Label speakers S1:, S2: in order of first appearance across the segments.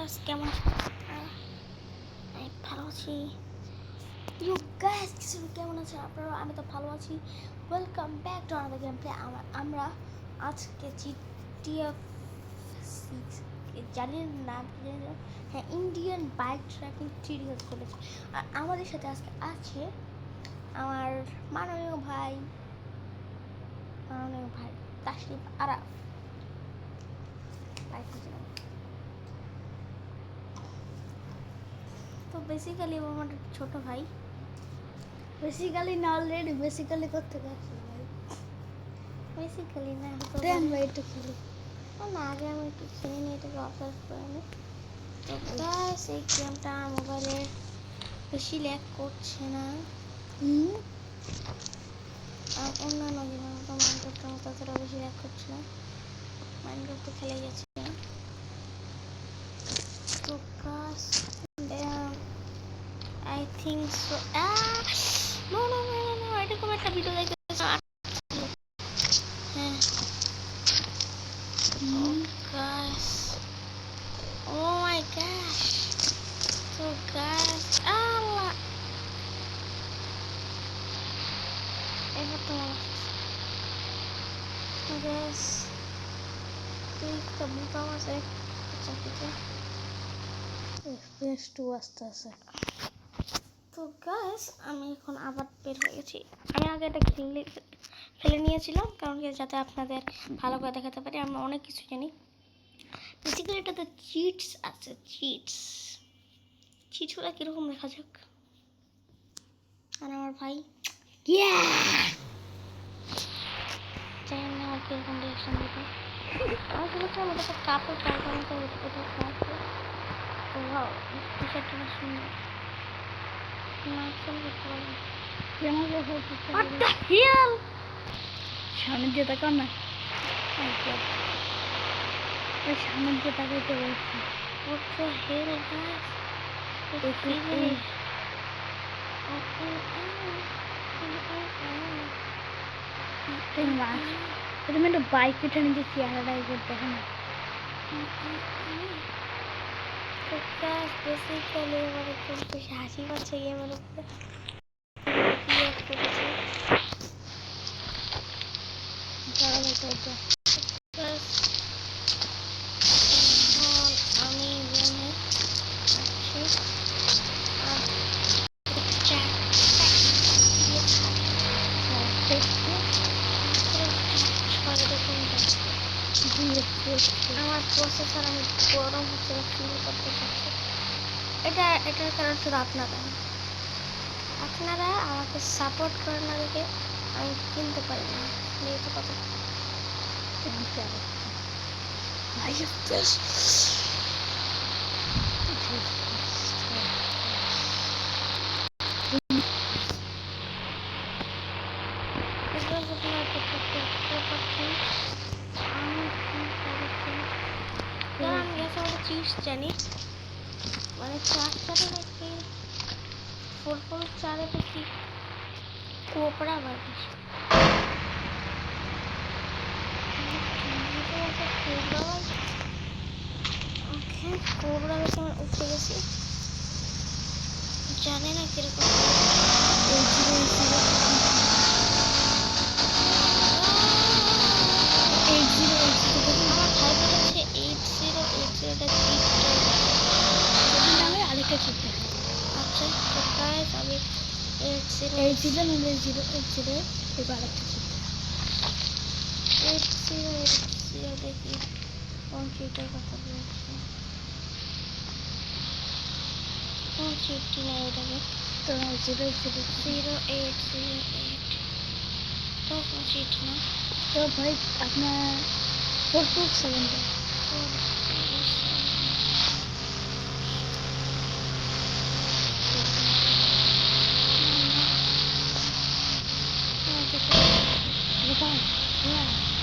S1: Guys কেমন আমি ভালো আছি। ইউ গাইস কেমন আছেন আপনারা? আমি তো ভালো আছি। Welcome back to another game play. আমরা আজকে জিটিএফ 6 জানি নাম কি জানি, হ্যাঁ, ইন্ডিয়ান বাইক ট্র্যাকিং সিরিজ চলেছে। আর আমাদের সাথে আজকে আছে আমার মাননীয় ভাই তাশরিফ আরাফ। তো বেসিক্যালি ও আমার ছোট ভাই।
S2: বেসিক্যালি না, অলরেডি বেসিক্যালি করতে গেছি ভাই।
S1: বেসিক্যালি না তো
S2: দেন ভাই একটু খেলি
S1: না, আগে আমি একটু খেলে নিয়ে এটাকে অবজার্ভ করে নিই। তো গাইস এই গেমটা আমার মোবাইলে বেশি ল্যাগ করছে না। আর অন্যান্য গেমের মতো মাইনক্রাফটের মতো অতটা বেশি ল্যাগ করছে না। মাইনক্রাফট তো খেলে গেছে। তো guys I think so no no no no এরকম একটা ভিডিও দেখতে হ্যাঁ guys, oh my gosh, so guys, Allah, ever to guys, tuh kamu tahu saya kecil-kecil.
S2: FPS 2 আসতে আছে।
S1: তো গাইস আমি এখন আবার বের হয়ে গেছি। আমি আগে এটা খেলে নিয়েছিলাম কারণ যাতে আপনাদের ভালো করে দেখাতে পারি। আমরা অনেক কিছু জানি। বেসিক্যালি এটাতে চিটস আছে, চিটসগুলো কীরকম দেখা যাক। আর আমার ভাই জানি না আমার কীরকম রিয়াকশন দেবে। আমি শুনেছিলাম ওটা একটা কাপড় পারফরমেন্স এটা খাওয়াচ্ছে। তো ওয়াও, টি শার্টটা সুন্দর। What the hell?
S2: সামনে দিয়ে তাকাও না, ওই সামনে দিয়ে তাকাইতে বলছি।
S1: What the hell, guys?
S2: তুমি একটা বাইক উঠে নিজে চেহারাটাই করতে হয় না।
S1: তো গাছ বেসিক্যালি আমার একটু বেশি হাসি পাচ্ছে গেমের উপরে। আমি গেমে আমার প্রসেসর আমি গরম হচ্ছে ফিল করতে পারছি। এটার কারণ শুধু আপনারা আমাকে সাপোর্ট করেন না দেখে আমি কিনতে পারি না। এটা কত জানি মানে 4 নাকি 4.4 দেখি কোপরা বাড়ি কোবরা বেশি আমার উঠে গেছি, জানি না কিরকম। আমার ভাই বলেছে 8080টা
S2: আরেকটা চিপতে
S1: আচ্ছা তো গাইস আমি 80
S2: নলে 080 এবার আরেকটা চিপতে
S1: 80 দেখি কোন চিপটার কথা বলছি। কোন চিপটি না এটাকে
S2: তো 080
S1: তো কোন চিট না।
S2: তো ভাই আপনার 427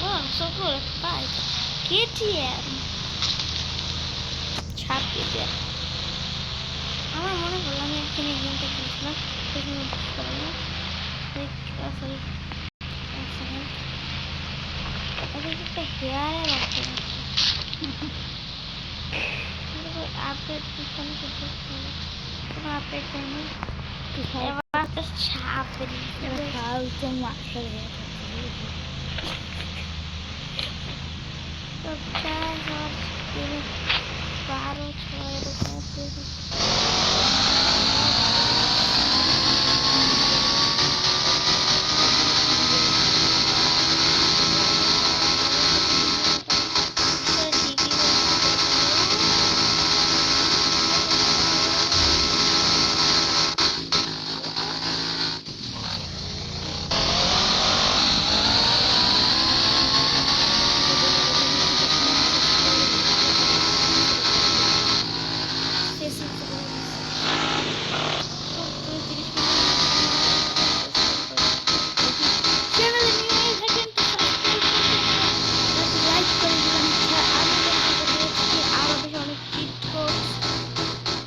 S1: Wow, so cool, it's a bike. KTM. ছাপ KTM. আমার মনে পড়লো আমি একদিন এই গেমটা খেলছিলাম, একটা হেয়ারের অপশন আছে। আপডেট পিছনে কোনো আপডেট দেয়নি। এবার তো সাপ বেরিয়েছে।
S2: ফালতু মাস্টার
S1: তো guys, আমার স্ক্রিনে 12-6 এরকম পেয়েছে।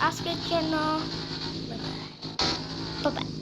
S1: আজকের জন্য বাই বাই।